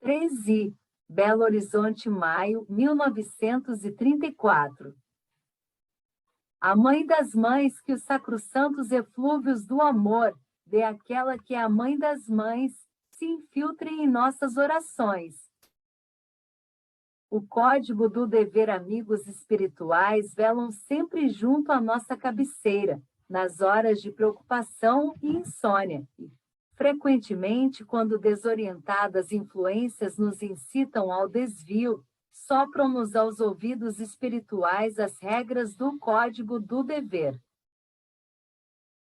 13, Belo Horizonte, maio, 1934. A Mãe das Mães, que os sacrossantos eflúvios do amor, dê àquela que é a Mãe das Mães, se infiltrem em nossas orações. O código do dever amigos espirituais velam sempre junto à nossa cabeceira, nas horas de preocupação e insônia. Frequentemente, quando desorientadas influências nos incitam ao desvio, sopram-nos aos ouvidos espirituais as regras do código do dever.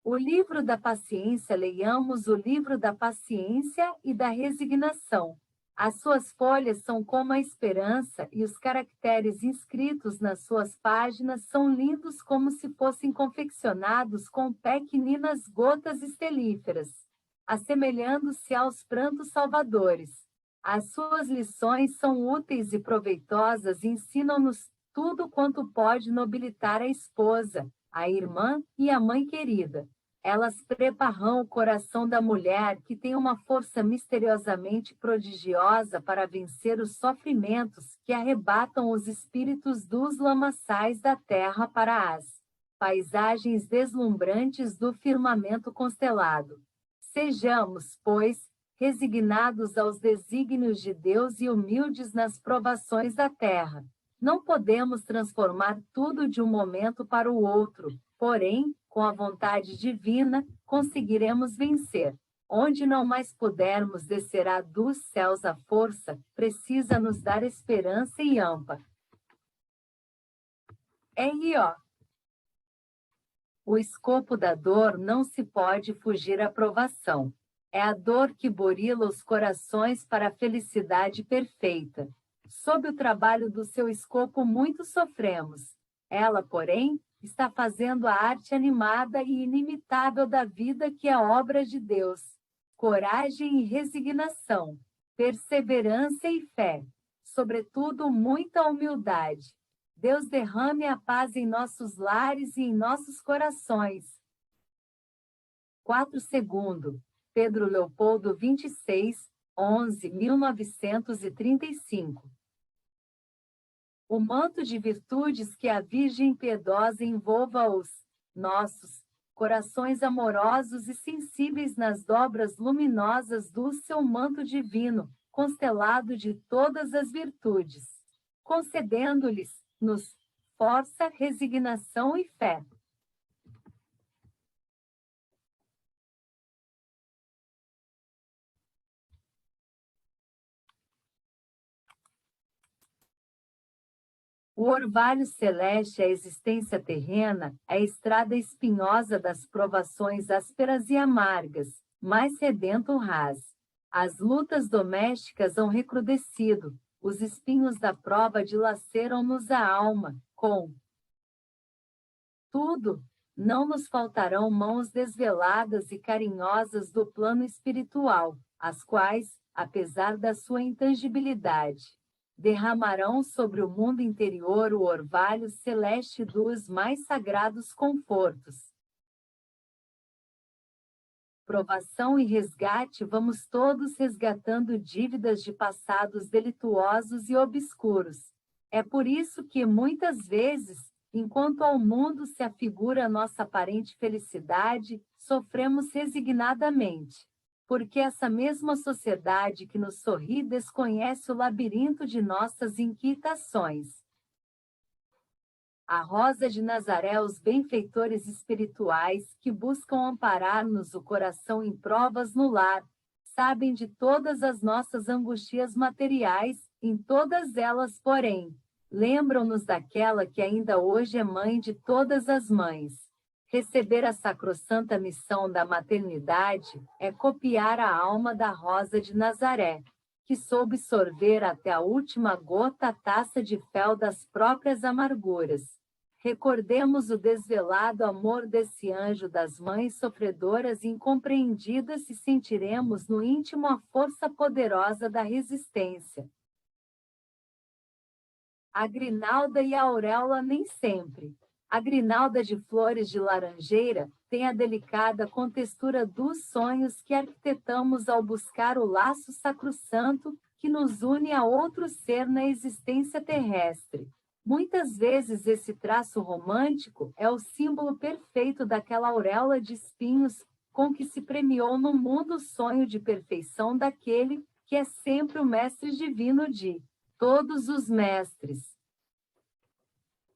O livro da paciência, leiamos o livro da paciência e da resignação. As suas folhas são como a esperança e os caracteres inscritos nas suas páginas são lindos como se fossem confeccionados com pequeninas gotas estelíferas, assemelhando-se aos prantos salvadores. As suas lições são úteis e proveitosas e ensinam-nos tudo quanto pode nobilitar a esposa, a irmã e a mãe querida. Elas preparam o coração da mulher que tem uma força misteriosamente prodigiosa para vencer os sofrimentos que arrebatam os espíritos dos lamaçais da terra para as paisagens deslumbrantes do firmamento constelado. Sejamos, pois, resignados aos desígnios de Deus e humildes nas provações da terra. Não podemos transformar tudo de um momento para o outro, porém, com a vontade divina, conseguiremos vencer. Onde não mais pudermos, descerá dos céus a força, precisa nos dar esperança e amparo. R.O. O escopo da dor não se pode fugir à provação. É a dor que burila os corações para a felicidade perfeita. Sob o trabalho do seu escopo muito sofremos. Ela, porém, está fazendo a arte animada e inimitável da vida que é obra de Deus. Coragem e resignação, perseverança e fé, sobretudo muita humildade. Deus derrame a paz em nossos lares e em nossos corações. 4 segundo, Pedro Leopoldo 26, 11, 1935. O manto de virtudes que a Virgem piedosa envolva os nossos corações amorosos e sensíveis nas dobras luminosas do seu manto divino, constelado de todas as virtudes, concedendo-lhes-nos força, resignação e fé. O orvalho celeste, a existência terrena, a estrada espinhosa das provações ásperas e amargas, mais redento ras. As lutas domésticas hão recrudescido, os espinhos da prova dilaceram-nos a alma, com tudo, não nos faltarão mãos desveladas e carinhosas do plano espiritual, as quais, apesar da sua intangibilidade, derramarão sobre o mundo interior o orvalho celeste dos mais sagrados confortos. Provação e resgate, vamos todos resgatando dívidas de passados delituosos e obscuros. É por isso que, muitas vezes, enquanto ao mundo se afigura nossa aparente felicidade, sofremos resignadamente. Porque essa mesma sociedade que nos sorri desconhece o labirinto de nossas inquietações. A Rosa de Nazaré, os benfeitores espirituais que buscam amparar-nos o coração em provas no lar, sabem de todas as nossas angustias materiais, em todas elas, porém, lembram-nos daquela que ainda hoje é mãe de todas as mães. Receber a sacrossanta missão da maternidade é copiar a alma da Rosa de Nazaré, que soube sorver até a última gota a taça de fel das próprias amarguras. Recordemos o desvelado amor desse anjo das mães sofredoras e incompreendidas e sentiremos no íntimo a força poderosa da resistência. A grinalda e a auréola nem sempre. A grinalda de flores de laranjeira tem a delicada contextura dos sonhos que arquitetamos ao buscar o laço sacrossanto que nos une a outro ser na existência terrestre. Muitas vezes esse traço romântico é o símbolo perfeito daquela auréola de espinhos com que se premiou no mundo o sonho de perfeição daquele que é sempre o mestre divino de todos os mestres.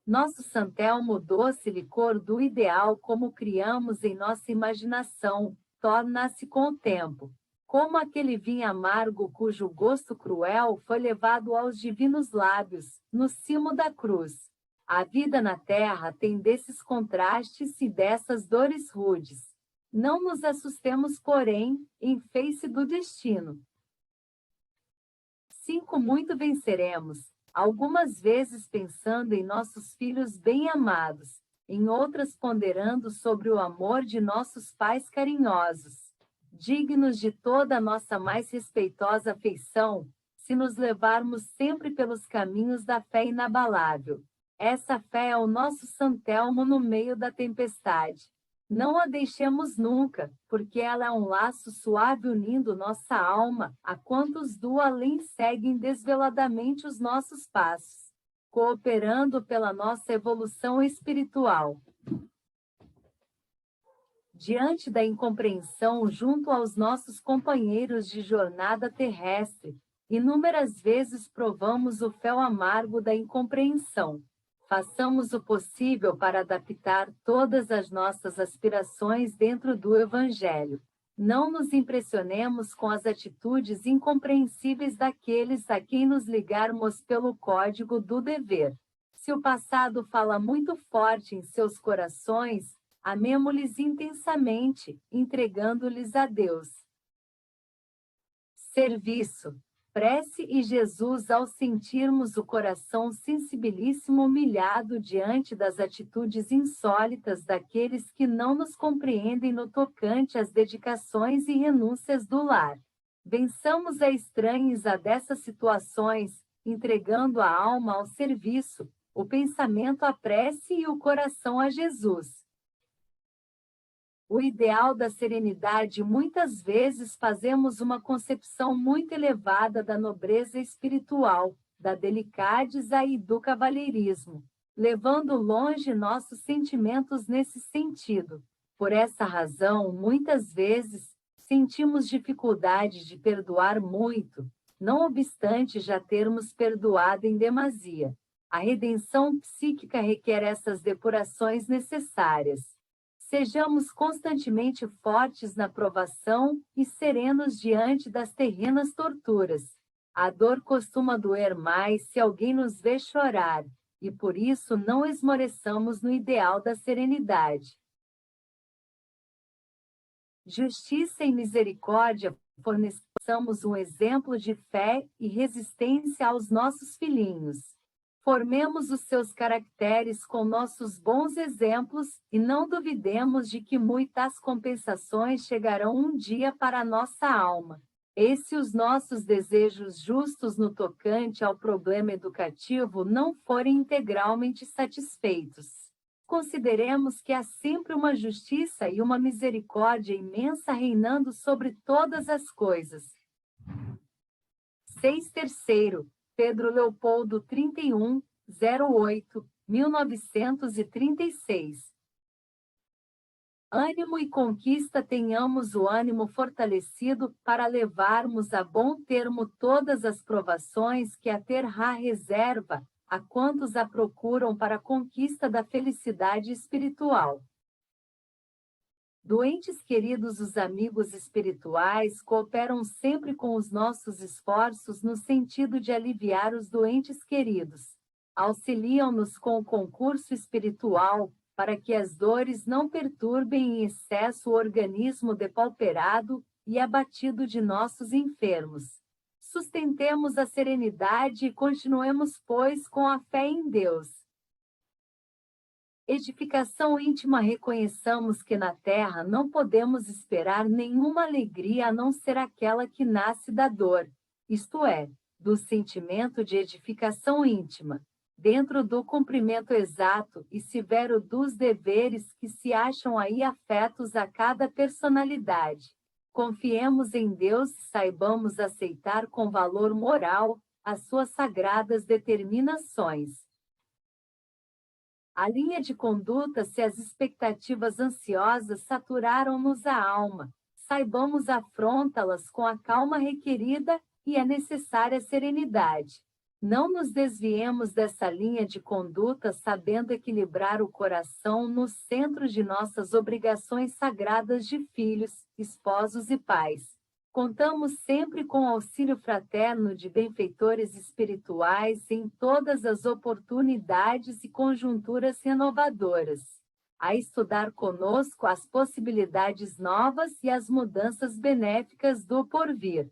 Nosso Santelmo doce licor do ideal como criamos em nossa imaginação, torna-se com o tempo, como aquele vinho amargo cujo gosto cruel foi levado aos divinos lábios, no cimo da cruz. A vida na terra tem desses contrastes e dessas dores rudes. Não nos assustemos, porém, em face do destino. 5. Muito venceremos, algumas vezes pensando em nossos filhos bem-amados, em outras ponderando sobre o amor de nossos pais carinhosos, dignos de toda a nossa mais respeitosa afeição, se nos levarmos sempre pelos caminhos da fé inabalável. Essa fé é o nosso Santelmo no meio da tempestade. Não a deixemos nunca, porque ela é um laço suave unindo nossa alma a quantos do além seguem desveladamente os nossos passos, cooperando pela nossa evolução espiritual. Diante da incompreensão junto aos nossos companheiros de jornada terrestre, inúmeras vezes provamos o fel amargo da incompreensão. Façamos o possível para adaptar todas as nossas aspirações dentro do Evangelho. Não nos impressionemos com as atitudes incompreensíveis daqueles a quem nos ligarmos pelo código do dever. Se o passado fala muito forte em seus corações, amemo-lhes intensamente, entregando-lhes a Deus. Serviço, prece e Jesus ao sentirmos o coração sensibilíssimo humilhado diante das atitudes insólitas daqueles que não nos compreendem no tocante às dedicações e renúncias do lar. Vençamos a estranhos a dessas situações, entregando a alma ao serviço, o pensamento à prece e o coração a Jesus. O ideal da serenidade muitas vezes fazemos uma concepção muito elevada da nobreza espiritual, da delicadeza e do cavalheirismo, levando longe nossos sentimentos nesse sentido. Por essa razão, muitas vezes, sentimos dificuldade de perdoar muito, não obstante já termos perdoado em demasia. A redenção psíquica requer essas depurações necessárias. Sejamos constantemente fortes na provação e serenos diante das terrenas torturas. A dor costuma doer mais se alguém nos vê chorar, e por isso não esmoreçamos no ideal da serenidade. Justiça e misericórdia, forneçamos um exemplo de fé e resistência aos nossos filhinhos. Formemos os seus caracteres com nossos bons exemplos e não duvidemos de que muitas compensações chegarão um dia para a nossa alma. E se os nossos desejos justos no tocante ao problema educativo não forem integralmente satisfeitos, consideremos que há sempre uma justiça e uma misericórdia imensa reinando sobre todas as coisas. 6. Terceiro, Pedro Leopoldo 31, 08, 1936. Ânimo e conquista, tenhamos o ânimo fortalecido para levarmos a bom termo todas as provações que a terra reserva a quantos a procuram para a conquista da felicidade espiritual. Doentes queridos, os amigos espirituais cooperam sempre com os nossos esforços no sentido de aliviar os doentes queridos. Auxiliam-nos com o concurso espiritual, para que as dores não perturbem em excesso o organismo depauperado e abatido de nossos enfermos. Sustentemos a serenidade e continuemos, pois, com a fé em Deus. Edificação íntima, reconheçamos que na terra não podemos esperar nenhuma alegria a não ser aquela que nasce da dor, isto é, do sentimento de edificação íntima, dentro do cumprimento exato e severo dos deveres que se acham aí afetos a cada personalidade. Confiemos em Deus e saibamos aceitar com valor moral as suas sagradas determinações. A linha de conduta se as expectativas ansiosas saturaram-nos a alma, saibamos afrontá-las com a calma requerida e a necessária serenidade. Não nos desviemos dessa linha de conduta sabendo equilibrar o coração no centro de nossas obrigações sagradas de filhos, esposos e pais. Contamos sempre com o auxílio fraterno de benfeitores espirituais em todas as oportunidades e conjunturas renovadoras, a estudar conosco as possibilidades novas e as mudanças benéficas do porvir.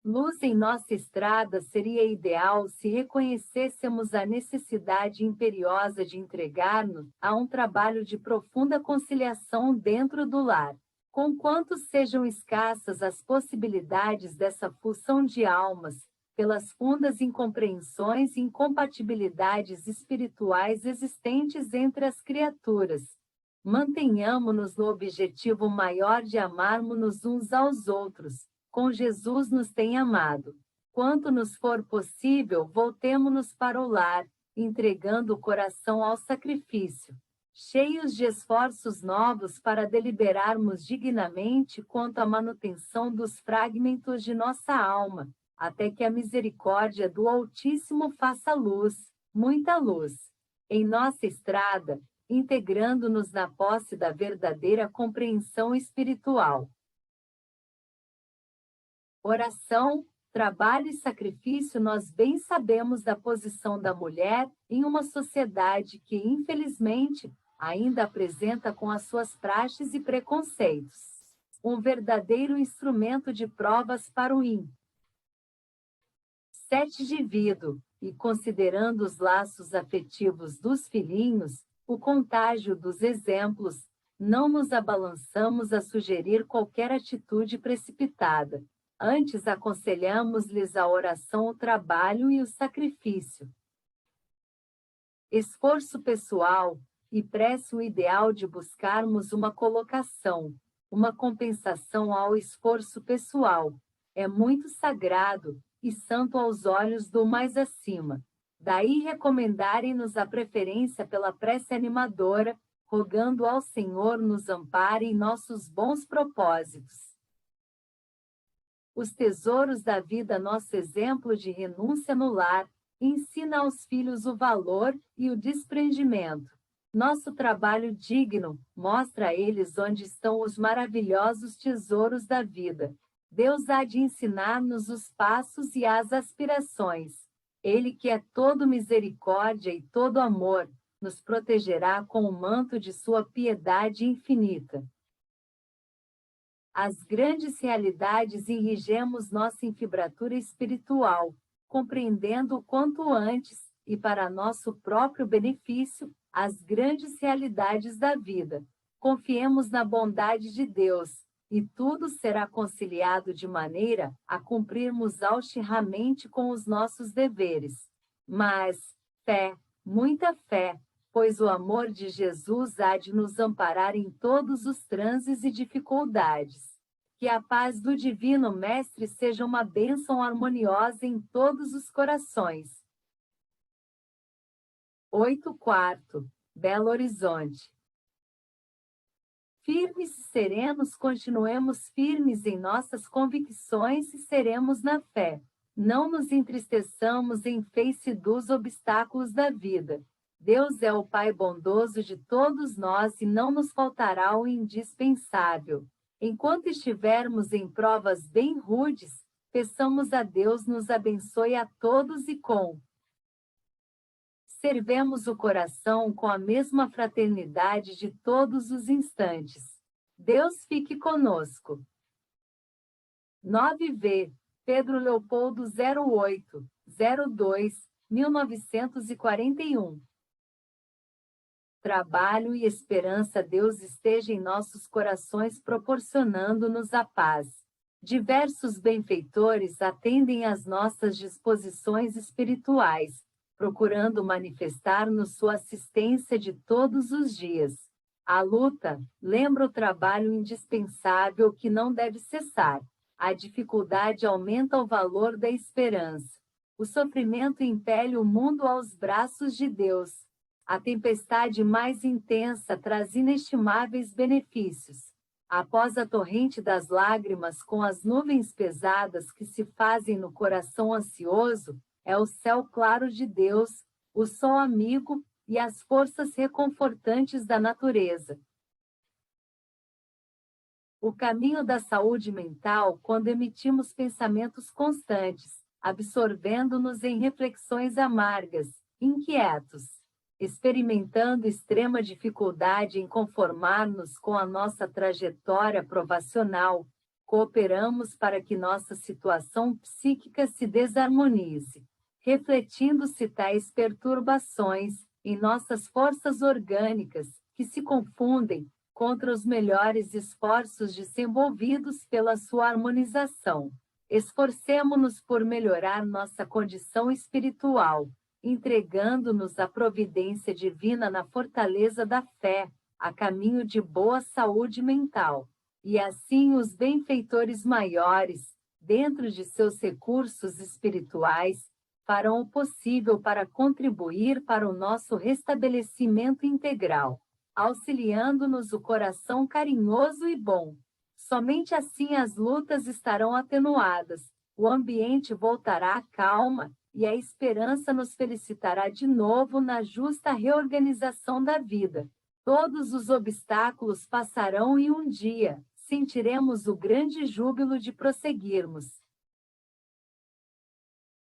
Luz em nossa estrada seria ideal se reconhecêssemos a necessidade imperiosa de entregar-nos a um trabalho de profunda conciliação dentro do lar. Conquanto sejam escassas as possibilidades dessa fusão de almas, pelas fundas incompreensões e incompatibilidades espirituais existentes entre as criaturas, mantenhamo-nos no objetivo maior de amarmos-nos uns aos outros, como Jesus nos tem amado. Quanto nos for possível, voltemo-nos para o lar, entregando o coração ao sacrifício, cheios de esforços novos para deliberarmos dignamente quanto à manutenção dos fragmentos de nossa alma, até que a misericórdia do Altíssimo faça luz, muita luz, em nossa estrada, integrando-nos na posse da verdadeira compreensão espiritual. Oração, trabalho e sacrifício. Nós bem sabemos da posição da mulher em uma sociedade que, infelizmente, ainda apresenta com as suas praxes e preconceitos um verdadeiro instrumento de provas para o ímpio. 7 Divido, e considerando os laços afetivos dos filhinhos, o contágio dos exemplos, não nos abalançamos a sugerir qualquer atitude precipitada. Antes aconselhamos-lhes a oração, o trabalho e o sacrifício. Esforço pessoal, e prece o ideal de buscarmos uma colocação, uma compensação ao esforço pessoal. É muito sagrado e santo aos olhos do mais acima. Daí recomendarem-nos a preferência pela prece animadora, rogando ao Senhor nos ampare em nossos bons propósitos. Os tesouros da vida, nosso exemplo de renúncia no lar, ensina aos filhos o valor e o desprendimento. Nosso trabalho digno mostra a eles onde estão os maravilhosos tesouros da vida. Deus há de ensinar-nos os passos e as aspirações. Ele, que é todo misericórdia e todo amor, nos protegerá com o manto de sua piedade infinita. As grandes realidades enrijemos nossa enfibratura espiritual, compreendendo o quanto antes, e para nosso próprio benefício, as grandes realidades da vida. Confiemos na bondade de Deus, e tudo será conciliado de maneira a cumprirmos austiramente com os nossos deveres. Mas, fé, muita fé, pois o amor de Jesus há de nos amparar em todos os transes e dificuldades. Que a paz do Divino Mestre seja uma bênção harmoniosa em todos os corações. 8/4, Belo Horizonte. Firmes e serenos, continuemos firmes em nossas convicções e seremos na fé. Não nos entristeçamos em face dos obstáculos da vida. Deus é o Pai bondoso de todos nós e não nos faltará o indispensável. Enquanto estivermos em provas bem rudes, peçamos a Deus nos abençoe a todos e servemos o coração com a mesma fraternidade de todos os instantes. Deus fique conosco. 9V, Pedro Leopoldo 08-02, 1941. Trabalho e esperança. Deus esteja em nossos corações proporcionando-nos a paz. Diversos benfeitores atendem às nossas disposições espirituais, procurando manifestar-nos sua assistência de todos os dias. A luta lembra o trabalho indispensável que não deve cessar. A dificuldade aumenta o valor da esperança. O sofrimento impele o mundo aos braços de Deus. A tempestade mais intensa traz inestimáveis benefícios. Após a torrente das lágrimas com as nuvens pesadas que se fazem no coração ansioso, é o céu claro de Deus, o sol amigo e as forças reconfortantes da natureza. O caminho da saúde mental quando emitimos pensamentos constantes, absorvendo-nos em reflexões amargas, inquietos, experimentando extrema dificuldade em conformar-nos com a nossa trajetória provacional, cooperamos para que nossa situação psíquica se desarmonize, refletindo-se tais perturbações em nossas forças orgânicas, que se confundem contra os melhores esforços desenvolvidos pela sua harmonização. Esforcemo-nos por melhorar nossa condição espiritual, entregando-nos à providência divina na fortaleza da fé, a caminho de boa saúde mental. E assim os benfeitores maiores, dentro de seus recursos espirituais, farão o possível para contribuir para o nosso restabelecimento integral, auxiliando-nos o coração carinhoso e bom. Somente assim as lutas estarão atenuadas, o ambiente voltará à calma, e a esperança nos felicitará de novo na justa reorganização da vida. Todos os obstáculos passarão e um dia sentiremos o grande júbilo de prosseguirmos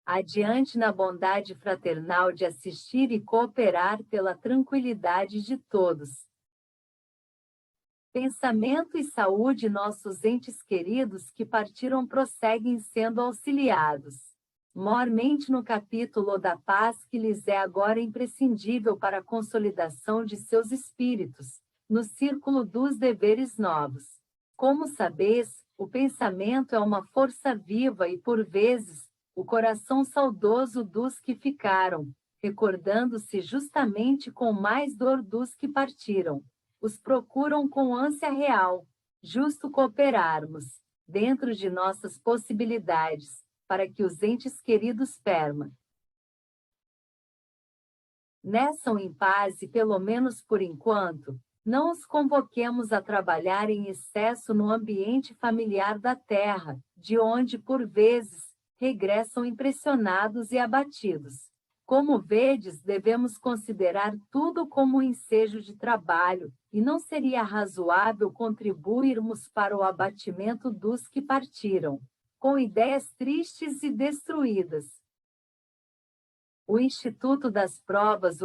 adiante na bondade fraternal de assistir e cooperar pela tranquilidade de todos. Pensamento e saúde. Nossos entes queridos que partiram prosseguem sendo auxiliados, mormente no capítulo da paz que lhes é agora imprescindível para a consolidação de seus espíritos, no círculo dos deveres novos. Como sabeis, o pensamento é uma força viva e, por vezes, o coração saudoso dos que ficaram, recordando-se justamente com mais dor dos que partiram, os procuram com ânsia real, justo cooperarmos, dentro de nossas possibilidades, para que os entes queridos permaneçam em paz e, pelo menos por enquanto, não os convoquemos a trabalhar em excesso no ambiente familiar da Terra, de onde, por vezes, regressam impressionados e abatidos. Como vedes, devemos considerar tudo como um ensejo de trabalho, e não seria razoável contribuirmos para o abatimento dos que partiram, com ideias tristes e destruídas. O Instituto das Provas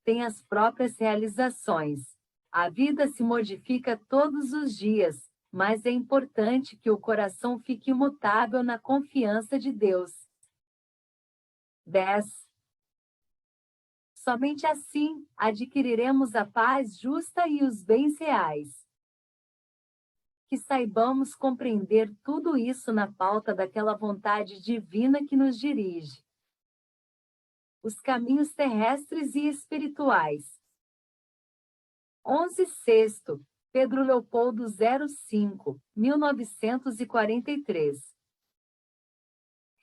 tem as próprias realizações. A vida se modifica todos os dias, mas é importante que o coração fique imutável na confiança de Deus. 10. Somente assim adquiriremos a paz justa e os bens reais. Que saibamos compreender tudo isso na pauta daquela vontade divina que nos dirige. Os caminhos terrestres e espirituais. 11 Sexto, Pedro Leopoldo 05, 1943.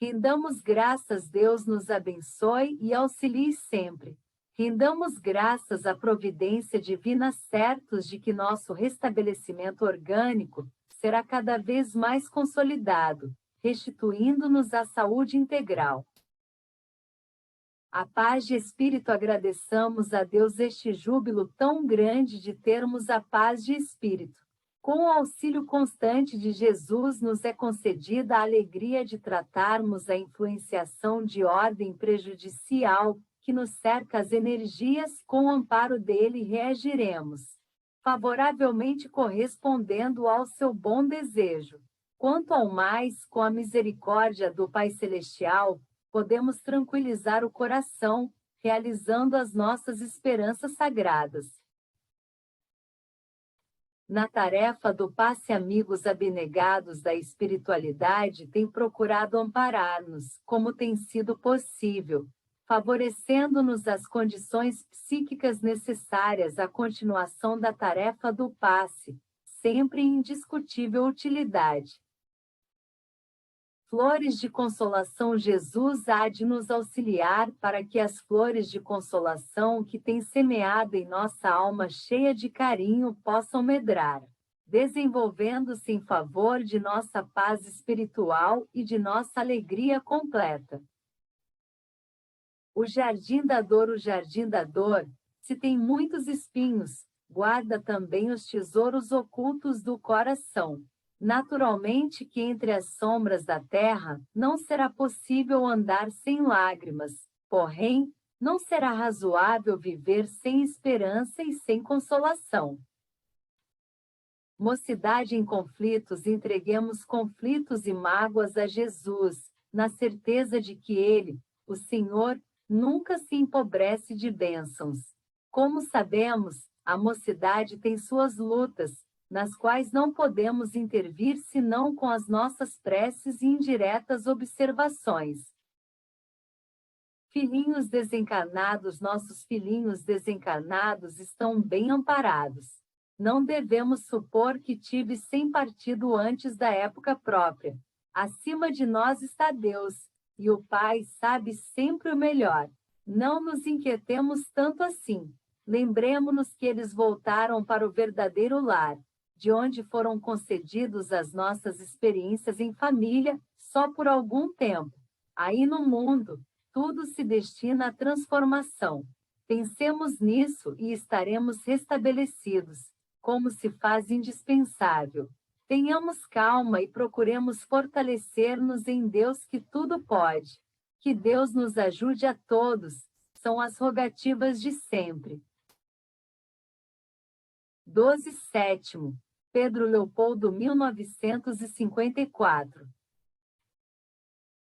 Rendamos graças, Deus nos abençoe e auxilie sempre. Rendamos graças à providência divina, certos de que nosso restabelecimento orgânico será cada vez mais consolidado, restituindo-nos a saúde integral. A paz de espírito. Agradeçamos a Deus este júbilo tão grande de termos a paz de espírito. Com o auxílio constante de Jesus nos é concedida a alegria de tratarmos a influenciação de ordem prejudicial que nos cerca as energias, com o amparo dele reagiremos, favoravelmente correspondendo ao seu bom desejo. Quanto ao mais, com a misericórdia do Pai Celestial, podemos tranquilizar o coração, realizando as nossas esperanças sagradas. Na tarefa do passe, amigos abnegados da espiritualidade têm procurado amparar-nos, como tem sido possível, favorecendo-nos as condições psíquicas necessárias à continuação da tarefa do passe, sempre em indiscutível utilidade. Flores de consolação. Jesus há de nos auxiliar para que as flores de consolação que tem semeado em nossa alma cheia de carinho possam medrar, desenvolvendo-se em favor de nossa paz espiritual e de nossa alegria completa. O jardim da dor. O jardim da dor, se tem muitos espinhos, guarda também os tesouros ocultos do coração. Naturalmente que entre as sombras da terra não será possível andar sem lágrimas, porém, não será razoável viver sem esperança e sem consolação. Mocidade em conflitos. Entreguemos conflitos e mágoas a Jesus, na certeza de que Ele, o Senhor, nunca se empobrece de bênçãos. Como sabemos, a mocidade tem suas lutas, nas quais não podemos intervir senão com as nossas preces e indiretas observações. Filhinhos desencarnados. Nossos filhinhos desencarnados estão bem amparados. Não devemos supor que tive sem partido antes da época própria. Acima de nós está Deus, e o Pai sabe sempre o melhor. Não nos inquietemos tanto assim. Lembremo-nos que eles voltaram para o verdadeiro lar, de onde foram concedidos as nossas experiências em família, só por algum tempo. Aí no mundo, tudo se destina à transformação. Pensemos nisso e estaremos restabelecidos, como se faz indispensável. Tenhamos calma e procuremos fortalecer-nos em Deus que tudo pode. Que Deus nos ajude a todos, são as rogativas de sempre. 12/7. Pedro Leopoldo, 1954.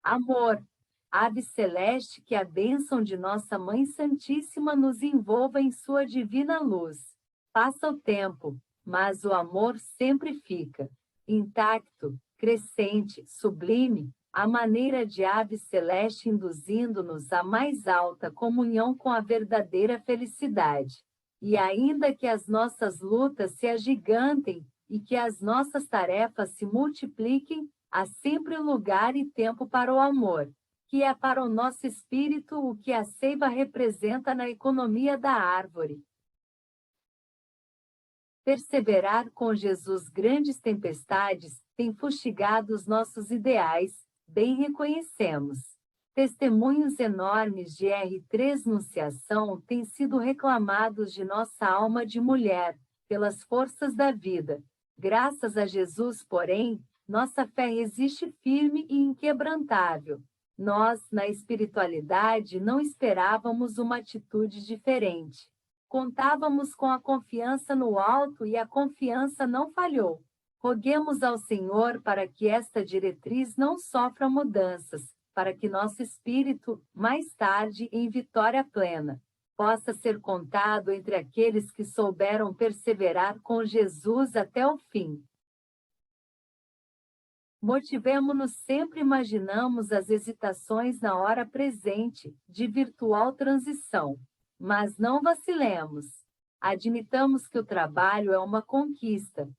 Amor. Ave celeste, que a bênção de nossa Mãe Santíssima nos envolva em sua divina luz. Passa o tempo, mas o amor sempre fica. Intacto, crescente, sublime, à maneira de ave celeste, induzindo-nos à mais alta comunhão com a verdadeira felicidade. E ainda que as nossas lutas se agigantem e que as nossas tarefas se multipliquem, há sempre lugar e tempo para o amor, que é para o nosso espírito o que a seiva representa na economia da árvore. Perseverar com Jesus. Grandes tempestades têm fustigado os nossos ideais, bem reconhecemos. Testemunhos enormes de renunciação têm sido reclamados de nossa alma de mulher, pelas forças da vida. Graças a Jesus, porém, nossa fé resiste firme e inquebrantável. Nós, na espiritualidade, não esperávamos uma atitude diferente. Contávamos com a confiança no alto e a confiança não falhou. Roguemos ao Senhor para que esta diretriz não sofra mudanças, para que nosso espírito, mais tarde, em vitória plena, possa ser contado entre aqueles que souberam perseverar com Jesus até o fim. Motivemo-nos sempre. Imaginamos as hesitações na hora presente, de virtual transição. Mas não vacilemos. Admitamos que o trabalho é uma conquista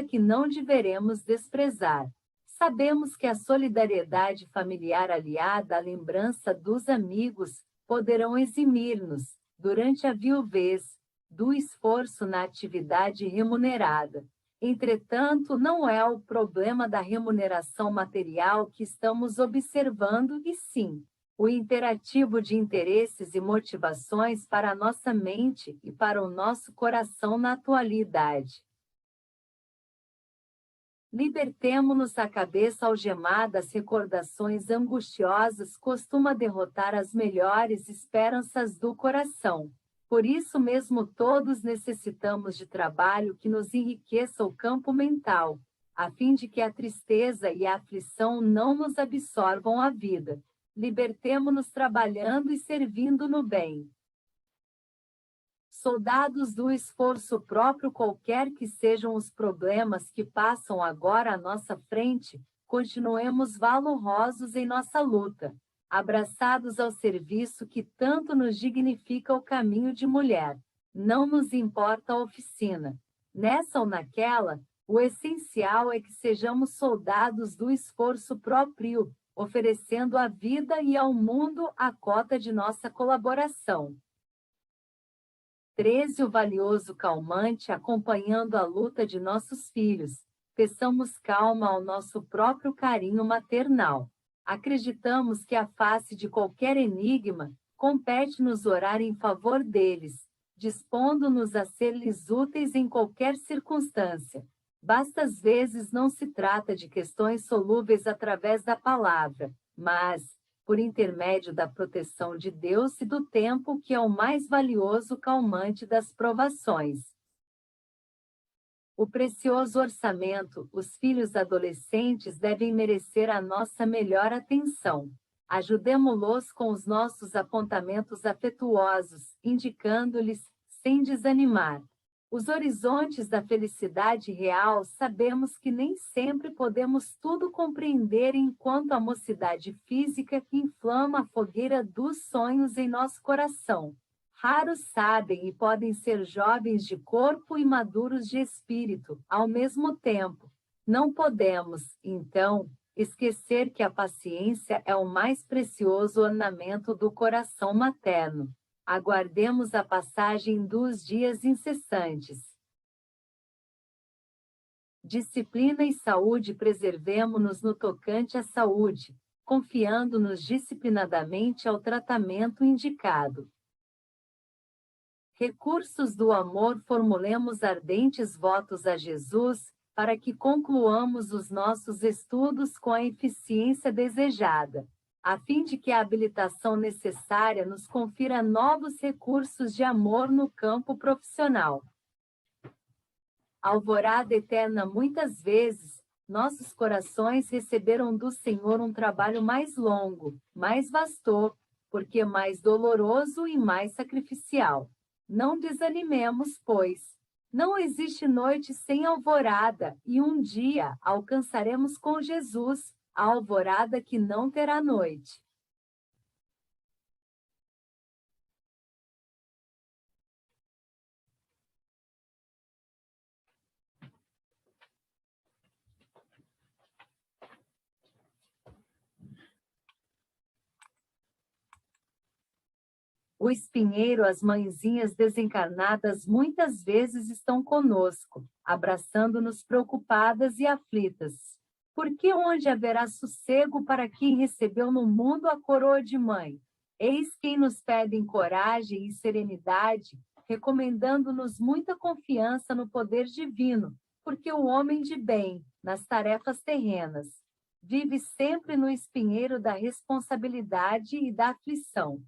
que não deveremos desprezar. Sabemos que a solidariedade familiar aliada à lembrança dos amigos poderão eximir-nos, durante a viuvez, do esforço na atividade remunerada. Entretanto, não é o problema da remuneração material que estamos observando, e sim o imperativo de interesses e motivações para a nossa mente e para o nosso coração na atualidade. Libertemo-nos. A cabeça algemada às recordações angustiosas costuma derrotar as melhores esperanças do coração. Por isso mesmo todos necessitamos de trabalho que nos enriqueça o campo mental, a fim de que a tristeza e a aflição não nos absorvam a vida. Libertemo-nos trabalhando e servindo no bem. Soldados do esforço próprio. Qualquer que sejam os problemas que passam agora à nossa frente, continuemos valorosos em nossa luta. abraçados ao serviço que tanto nos dignifica o caminho de mulher. Não nos importa a oficina. Nessa ou naquela, o essencial é que sejamos soldados do esforço próprio, oferecendo à vida e ao mundo a cota de nossa colaboração. 13. O valioso calmante acompanhando a luta de nossos filhos. Peçamos calma ao nosso próprio carinho maternal. Acreditamos que a face de qualquer enigma compete-nos orar em favor deles, dispondo-nos a ser-lhes úteis em qualquer circunstância. Basta às vezes não se trata de questões solúveis através da palavra, mas, por intermédio da proteção de Deus e do tempo, que é o mais valioso calmante das provações. O precioso orçamento, os filhos adolescentes devem merecer a nossa melhor atenção. Ajudemo-los com os nossos apontamentos afetuosos, indicando-lhes, sem desanimar, os horizontes da felicidade real. Sabemos que nem sempre podemos tudo compreender enquanto a mocidade física que inflama a fogueira dos sonhos em nosso coração. Raros sabem e podem ser jovens de corpo e maduros de espírito, ao mesmo tempo. Não podemos, então, esquecer que a paciência é o mais precioso ornamento do coração materno. Aguardemos a passagem dos dias incessantes. Disciplina e saúde. Preservemo-nos no tocante à saúde, confiando-nos disciplinadamente ao tratamento indicado. Recursos do amor. Formulemos ardentes votos a Jesus, para que concluamos os nossos estudos com a eficiência desejada, a fim de que a habilitação necessária nos confira novos recursos de amor no campo profissional. Alvorada eterna. Muitas vezes, nossos corações receberam do Senhor um trabalho mais longo, mais vasto, porque mais doloroso e mais sacrificial. Não desanimemos, pois. Não existe noite sem alvorada, e um dia alcançaremos com Jesus a alvorada que não terá noite. O espinheiro. As mãezinhas desencarnadas muitas vezes estão conosco, abraçando-nos preocupadas e aflitas. Porque onde haverá sossego para quem recebeu no mundo a coroa de mãe? Eis quem nos pedem coragem e serenidade, recomendando-nos muita confiança no poder divino, porque o homem de bem, nas tarefas terrenas, vive sempre no espinheiro da responsabilidade e da aflição.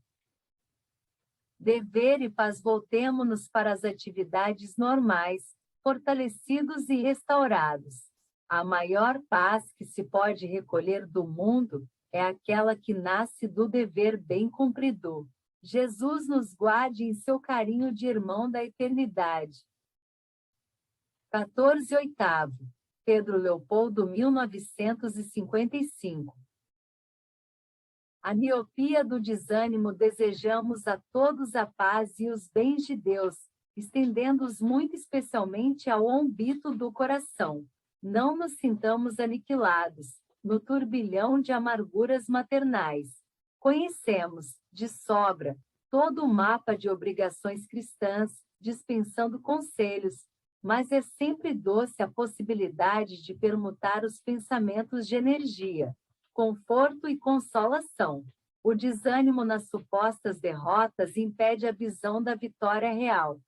Dever e paz. Voltemo-nos para as atividades normais, fortalecidos e restaurados. A maior paz que se pode recolher do mundo é aquela que nasce do dever bem cumprido. Jesus nos guarde em seu carinho de irmão da eternidade. 14. Oitavo. Pedro Leopoldo, 1955. A miopia do desânimo. Desejamos a todos a paz e os bens de Deus, estendendo-os muito especialmente ao âmbito do coração. Não nos sintamos aniquilados no turbilhão de amarguras maternais. Conhecemos, de sobra, todo o mapa de obrigações cristãs, dispensando conselhos, mas é sempre doce a possibilidade de permutar os pensamentos de energia, conforto e consolação. O desânimo nas supostas derrotas impede a visão da vitória real.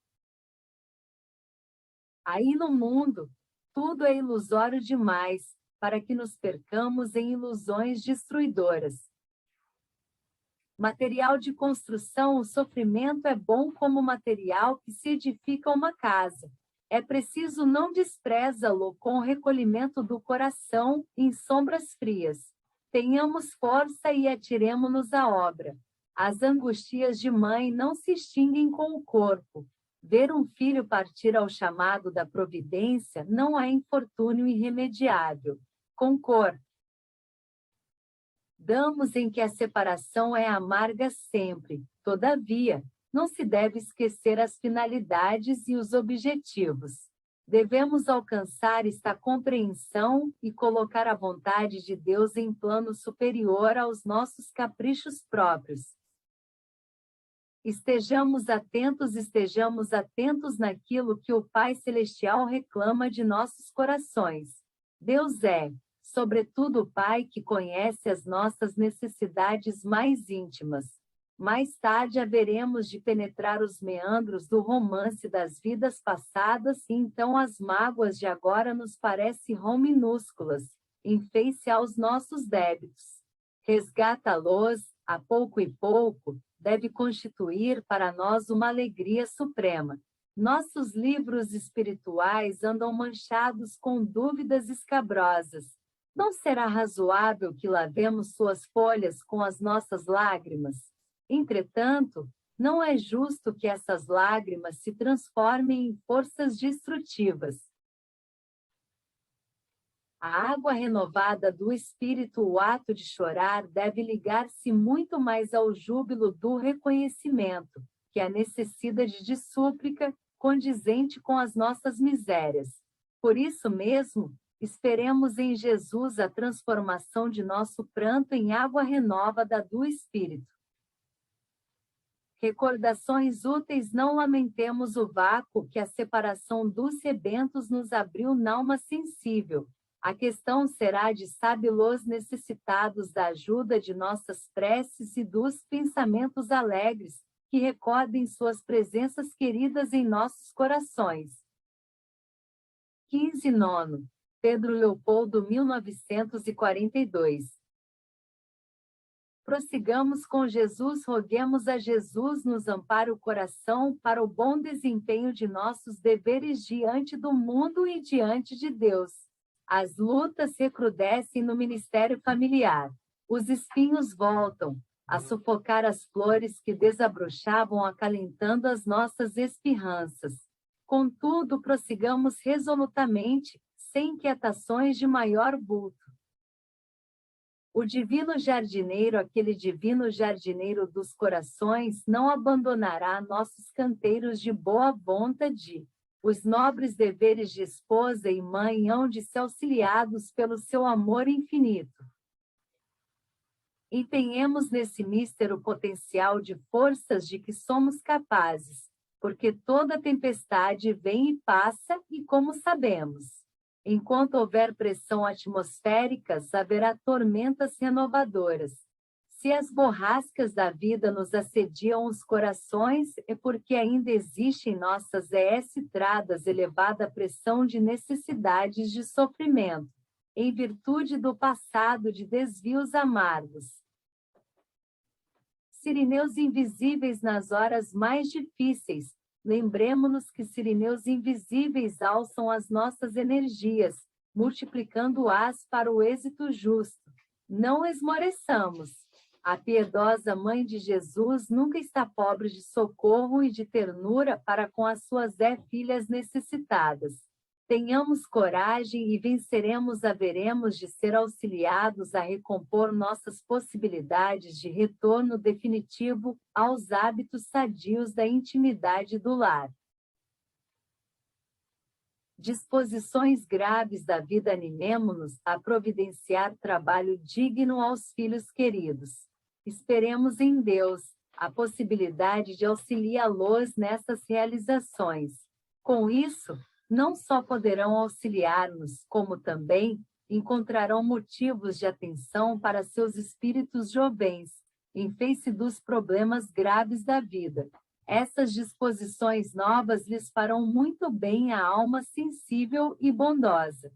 Aí no mundo, tudo é ilusório demais para que nos percamos em ilusões destruidoras. Material de construção. O sofrimento é bom como material que se edifica uma casa. É preciso não desprezá-lo com o recolhimento do coração em sombras frias. Tenhamos força e atiremo-nos à obra. As angustias de mãe não se extinguem com o corpo. Ver um filho partir ao chamado da providência não é infortúnio irremediável. Concordo. Damos em que a separação é amarga sempre, todavia, não se deve esquecer as finalidades e os objetivos. Devemos alcançar esta compreensão e colocar a vontade de Deus em plano superior aos nossos caprichos próprios. Estejamos atentos naquilo que o Pai Celestial reclama de nossos corações. Deus é, sobretudo, o Pai que conhece as nossas necessidades mais íntimas. Mais tarde haveremos de penetrar os meandros do romance das vidas passadas e então as mágoas de agora nos parecem minúsculas, em face aos nossos débitos. Resgata-los, a pouco e pouco, deve constituir para nós uma alegria suprema. Nossos livros espirituais andam manchados com dúvidas escabrosas. Não será razoável que lavemos suas folhas com as nossas lágrimas? Entretanto, não é justo que essas lágrimas se transformem em forças destrutivas. A água renovada do espírito, o ato de chorar, deve ligar-se muito mais ao júbilo do reconhecimento, que a necessidade de súplica, condizente com as nossas misérias. Por isso mesmo, esperemos em Jesus a transformação de nosso pranto em água renovada do espírito. Recordações úteis. Não lamentemos o vácuo que a separação dos rebentos nos abriu n'alma sensível. A questão será de sabe-los necessitados da ajuda de nossas preces e dos pensamentos alegres, que recordem suas presenças queridas em nossos corações. 15º. Pedro Leopoldo, 1942. Prossigamos com Jesus, roguemos a Jesus nos ampare o coração para o bom desempenho de nossos deveres diante do mundo e diante de Deus. As lutas recrudescem no ministério familiar. Os espinhos voltam a sufocar as flores que desabrochavam, acalentando as nossas espirranças. Contudo, prossigamos resolutamente, sem inquietações de maior vulto. O divino jardineiro, aquele divino jardineiro dos corações, não abandonará nossos canteiros de boa vontade. Os nobres deveres de esposa e mãe hão de ser auxiliados pelo seu amor infinito. Empenhemos nesse místero potencial de forças de que somos capazes, porque toda tempestade vem e passa, e como sabemos, enquanto houver pressão atmosféricas, haverá tormentas renovadoras. Se as borrascas da vida nos assediam os corações, é porque ainda existe em nossas estradas elevada pressão de necessidades de sofrimento, em virtude do passado de desvios amargos. Sirineus invisíveis nas horas mais difíceis. Lembremo-nos que sirineus invisíveis alçam as nossas energias, multiplicando-as para o êxito justo. Não esmoreçamos. A piedosa Mãe de Jesus nunca está pobre de socorro e de ternura para com as suas filhas necessitadas. Tenhamos coragem e venceremos, haveremos de ser auxiliados a recompor nossas possibilidades de retorno definitivo aos hábitos sadios da intimidade do lar. Disposições graves da vida. Animemo-nos a providenciar trabalho digno aos filhos queridos. Esperemos em Deus a possibilidade de auxiliá-los nessas realizações. Com isso, não só poderão auxiliar-nos, como também encontrarão motivos de atenção para seus espíritos jovens, em face dos problemas graves da vida. Essas disposições novas lhes farão muito bem à alma sensível e bondosa.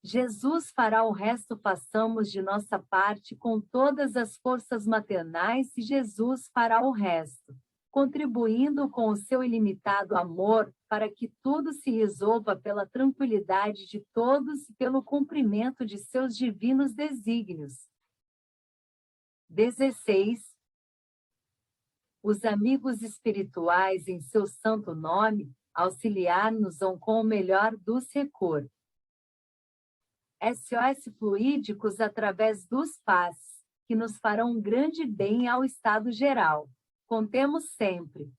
Jesus fará o resto, façamos de nossa parte com todas as forças maternais e Jesus fará o resto, contribuindo com o seu ilimitado amor para que tudo se resolva pela tranquilidade de todos e pelo cumprimento de seus divinos desígnios. 16. Os amigos espirituais, em seu santo nome, auxiliar-nos-ão com o melhor dos recursos. SOS fluídicos através dos passes, que nos farão um grande bem ao estado geral. Contemos sempre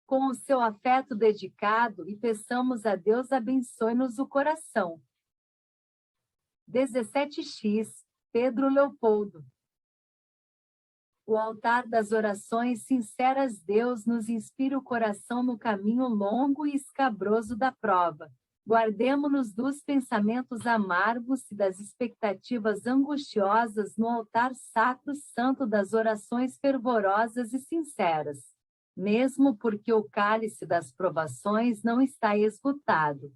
com o seu afeto dedicado e peçamos a Deus abençoe-nos o coração. 17x, Pedro Leopoldo. O altar das orações sinceras Deus nos inspira o coração no caminho longo e escabroso da prova. Guardemo-nos dos pensamentos amargos e das expectativas angustiosas no altar sacro santo das orações fervorosas e sinceras. Mesmo porque o cálice das provações não está esgotado.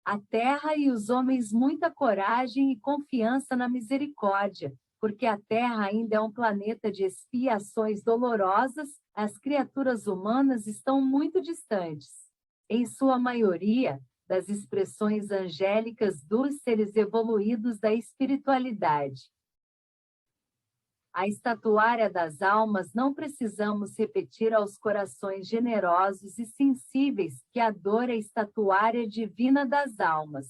A terra e os homens muita coragem e confiança na misericórdia, porque a Terra ainda é um planeta de expiações dolorosas, as criaturas humanas estão muito distantes, em sua maioria, das expressões angélicas dos seres evoluídos da espiritualidade. A estatuária das almas não precisamos repetir aos corações generosos e sensíveis que a dor é a estatuária divina das almas.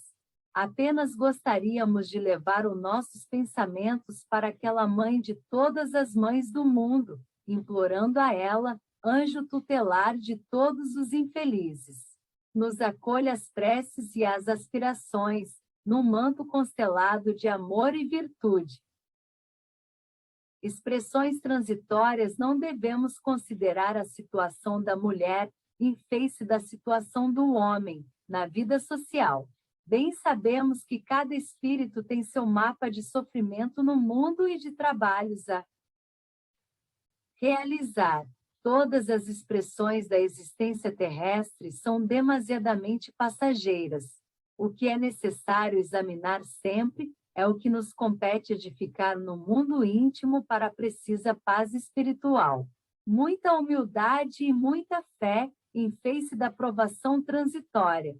Apenas gostaríamos de levar os nossos pensamentos para aquela mãe de todas as mães do mundo, implorando a ela, anjo tutelar de todos os infelizes. Nos acolha as preces e as aspirações, num manto constelado de amor e virtude. Expressões transitórias não devemos considerar a situação da mulher em face da situação do homem, na vida social. Bem sabemos que cada espírito tem seu mapa de sofrimento no mundo e de trabalhos a realizar. Todas as expressões da existência terrestre são demasiadamente passageiras. O que é necessário examinar sempre é o que nos compete edificar no mundo íntimo para a precisa paz espiritual. Muita humildade e muita fé em face da provação transitória.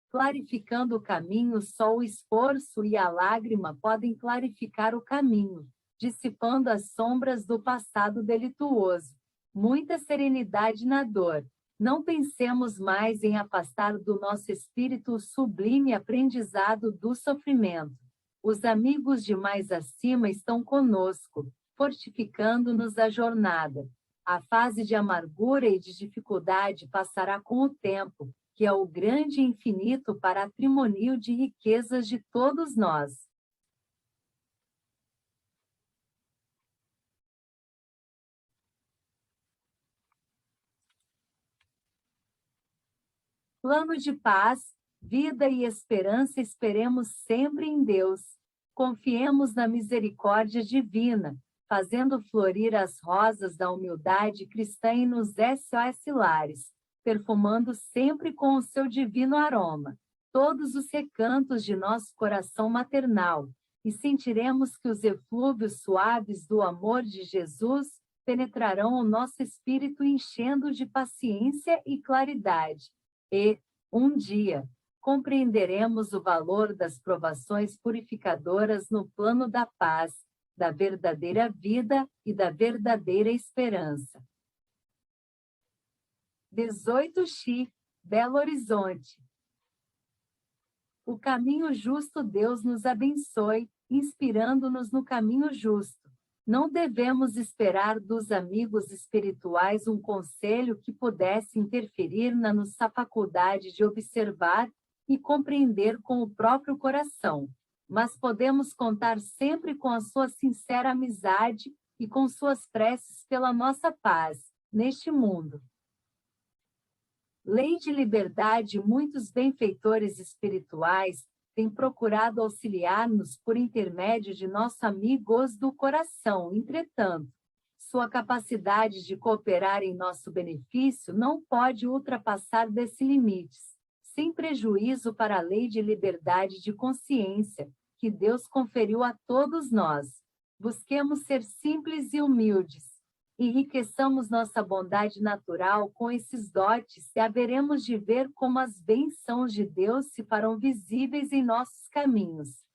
Clarificando o caminho, só o esforço e a lágrima podem clarificar o caminho, dissipando as sombras do passado delituoso. Muita serenidade na dor. Não pensemos mais em afastar do nosso espírito o sublime aprendizado do sofrimento. Os amigos de mais acima estão conosco, fortificando-nos a jornada. A fase de amargura e de dificuldade passará com o tempo, que é o grande e infinito patrimônio de riquezas de todos nós. Plano de paz, vida e esperança esperemos sempre em Deus. Confiemos na misericórdia divina, fazendo florir as rosas da humildade cristã e nos SOS lares, perfumando sempre com o seu divino aroma todos os recantos de nosso coração maternal, e sentiremos que os eflúvios suaves do amor de Jesus penetrarão o nosso espírito enchendo de paciência e claridade. E, um dia, compreenderemos o valor das provações purificadoras no plano da paz, da verdadeira vida e da verdadeira esperança. 18x, Belo Horizonte. O caminho justo Deus nos abençoe, inspirando-nos no caminho justo. Não devemos esperar dos amigos espirituais um conselho que pudesse interferir na nossa faculdade de observar e compreender com o próprio coração, mas podemos contar sempre com a sua sincera amizade e com suas preces pela nossa paz, neste mundo. Lei de liberdade, muitos benfeitores espirituais têm procurado auxiliar-nos por intermédio de nosso amigos do coração. Entretanto, sua capacidade de cooperar em nosso benefício não pode ultrapassar desses limites, sem prejuízo para a lei de liberdade de consciência que Deus conferiu a todos nós. Busquemos ser simples e humildes. Enriqueçamos nossa bondade natural com esses dotes e haveremos de ver como as bênçãos de Deus se farão visíveis em nossos caminhos.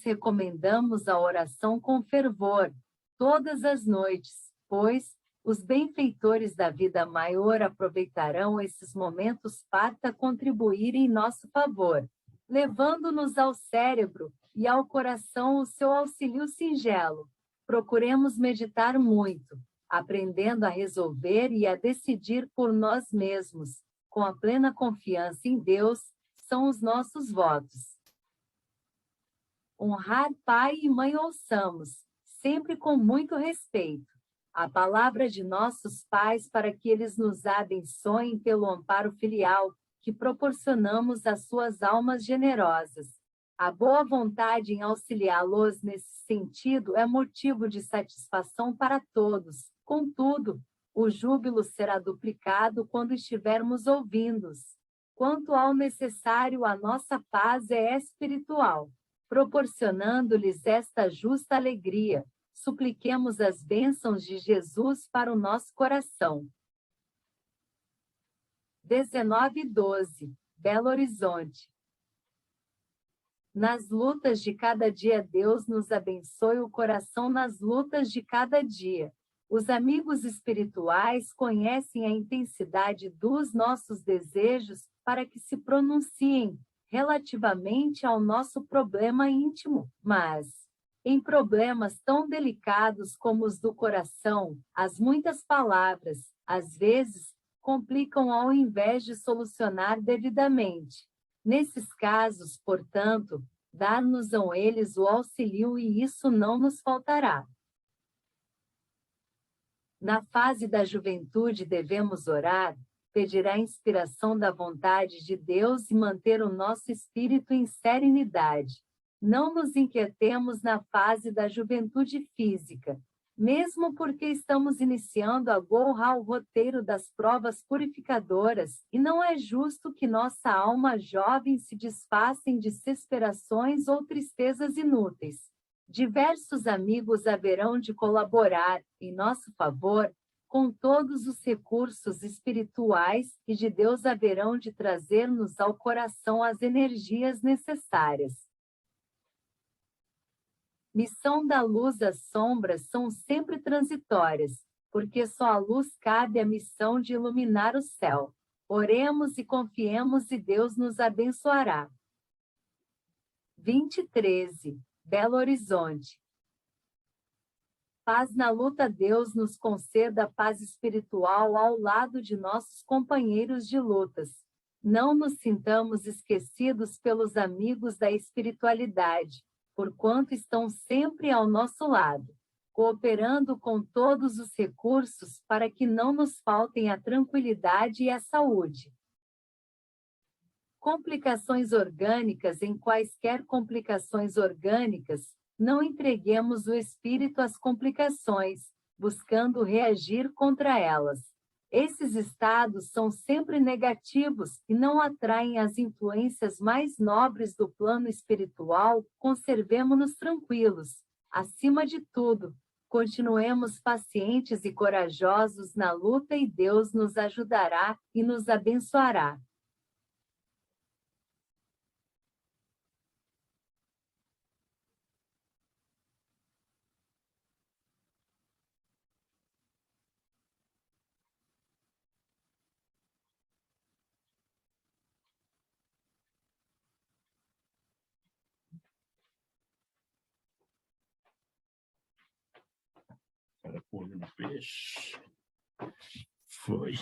Recomendamos a oração com fervor, todas as noites, pois, Os benfeitores da vida maior aproveitarão esses momentos para contribuir em nosso favor, levando-nos ao cérebro e ao coração o seu auxílio singelo. Procuremos meditar muito, aprendendo a resolver e a decidir por nós mesmos, com a plena confiança em Deus, são os nossos votos. Honrar pai e mãe ouçamos, sempre com muito respeito, a palavra de nossos pais para que eles nos abençoem pelo amparo filial que proporcionamos às suas almas generosas. A boa vontade em auxiliá-los nesse sentido é motivo de satisfação para todos. Contudo, o júbilo será duplicado quando estivermos ouvindo-os. Quanto ao necessário, a nossa paz é espiritual. Proporcionando-lhes esta justa alegria, supliquemos as bênçãos de Jesus para o nosso coração. 19:12, Belo Horizonte. Nas lutas de cada dia, Deus nos abençoe o coração nas lutas de cada dia. Os amigos espirituais conhecem a intensidade dos nossos desejos para que se pronunciem relativamente ao nosso problema íntimo, mas, em problemas tão delicados como os do coração, as muitas palavras, às vezes, complicam ao invés de solucionar devidamente. Nesses casos, portanto, dar-nos-ão eles o auxílio e isso não nos faltará. Na fase da juventude devemos orar, pedir a inspiração da vontade de Deus e manter o nosso espírito em serenidade. Não nos inquietemos na fase da juventude física, mesmo porque estamos iniciando agora o roteiro das provas purificadoras, e não é justo que nossa alma jovem se desfaça em desesperações ou tristezas inúteis. Diversos amigos haverão de colaborar, em nosso favor, com todos os recursos espirituais e de Deus haverão de trazer-nos ao coração as energias necessárias. Missão da luz, as sombras são sempre transitórias, porque só a luz cabe à missão de iluminar o céu. Oremos e confiemos e Deus nos abençoará. 20:13, Belo Horizonte. Paz na luta, Deus nos conceda paz espiritual ao lado de nossos companheiros de lutas. Não nos sintamos esquecidos pelos amigos da espiritualidade, porquanto estão sempre ao nosso lado, cooperando com todos os recursos para que não nos faltem a tranquilidade e a saúde. Complicações orgânicas. Em quaisquer complicações orgânicas, não entreguemos o espírito às complicações, buscando reagir contra elas. Esses estados são sempre negativos e não atraem as influências mais nobres do plano espiritual. Conservemo-nos tranquilos. Acima de tudo, continuemos pacientes e corajosos na luta e Deus nos ajudará e nos abençoará. Olho no peixe. Foi.